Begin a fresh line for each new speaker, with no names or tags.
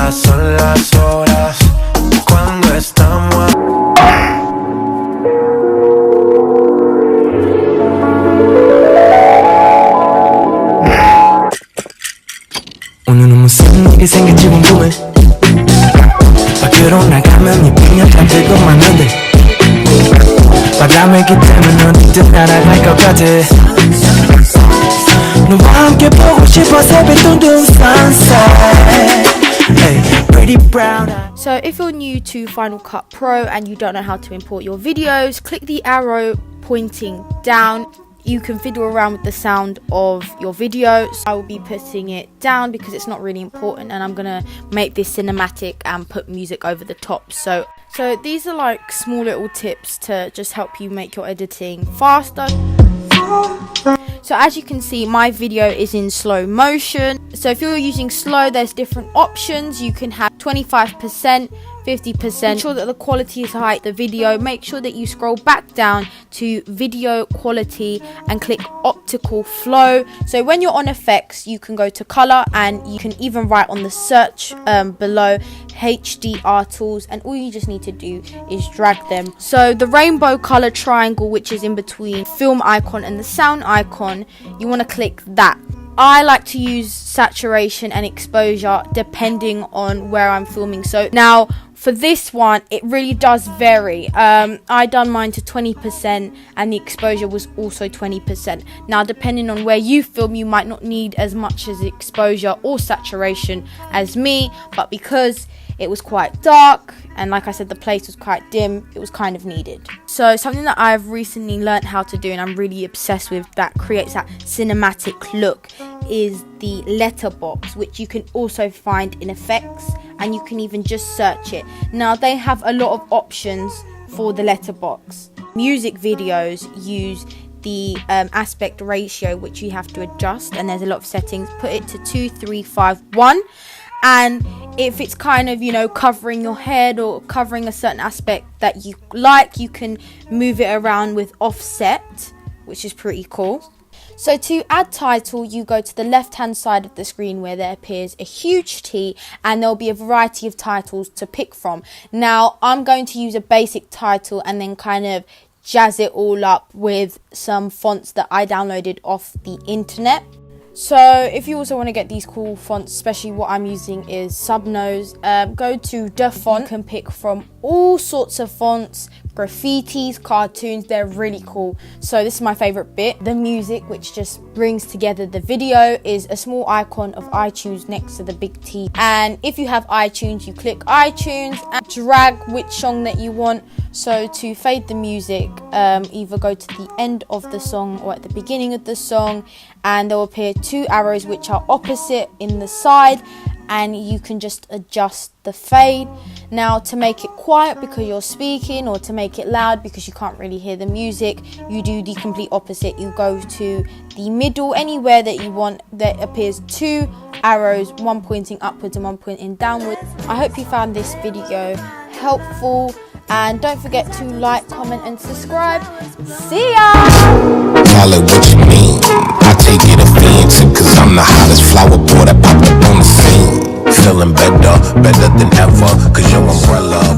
Estas son las horas cuando estamos. 오늘 너무 생기게 생겼지 궁금해 밖으로 나가면 예쁘면 다 들고 많은데 바람이기 때문에 어디든 날아갈 것 같아 너와 함께 보고 싶어서 둥둥 sunset hey, pretty brown.
So if you're new to Final Cut Pro and you don't know how to import your videos, click the arrow pointing down. You can fiddle around with the sound of your video. So I will be putting it down because it's not really important, and I'm gonna make this cinematic and put music over the top. So these are like small little tips to just help you make your editing faster. So as you can see, my video is in slow motion. So if you're using slow, there's different options. You can have 25%, 50%. Make sure that the quality is high. The video, make sure that you scroll back down to video quality and click optical flow. So when you're on effects, you can go to color, and you can even write on the search below HDR tools, and all you just need to do is drag them. So the rainbow color triangle, which is in between film icon and the sound icon, you want to click that. I like to use saturation and exposure depending on where I'm filming. So now for this one, it really does vary. I done mine to 20% and the exposure was also 20%. Now depending on where you film, you might not need as much as exposure or saturation as me, but because it was quite dark and like I said, the place was quite dim, it was kind of needed. So something that I've recently learned how to do and I'm really obsessed with that creates that cinematic look is the letterbox, which you can also find in effects, and you can even just search it. Now they have a lot of options for the letterbox. Music videos use the aspect ratio, which you have to adjust, and there's a lot of settings. Put it to 2, 3, 5, 1. And if it's kind of, you know, covering your head or covering a certain aspect that you like, you can move it around with offset, which is pretty cool. So to add title, you go to the left hand side of the screen where there appears a huge T, and there'll be a variety of titles to pick from. Now I'm going to use a basic title and then kind of jazz it all up with some fonts that I downloaded off the internet. So if you also want to get these cool fonts, especially what I'm using is Subnose, go to the font. You can pick from all sorts of fonts, graffitis, cartoons, they're really cool. So this is my favorite bit. The music, which just brings together the video, is a small icon of iTunes next to the big T. And if you have iTunes, you click iTunes and drag which song that you want. So to fade the music, either go to the end of the song or at the beginning of the song, and there will appear 2 arrows which are opposite in the side, and you can just adjust the fade. Now to make it quiet because you're speaking, or to make it loud because you can't really hear the music, you do the complete opposite. You go to the middle, anywhere that you want. There appears 2 arrows, one pointing upwards and one pointing downwards. I hope you found this video helpful, and don't forget to like, comment and subscribe. See ya!
Call it what you mean. I take it offensive, cause I'm the hottest flower boy that popped up on the scene. Feeling better than ever, cause your umbrella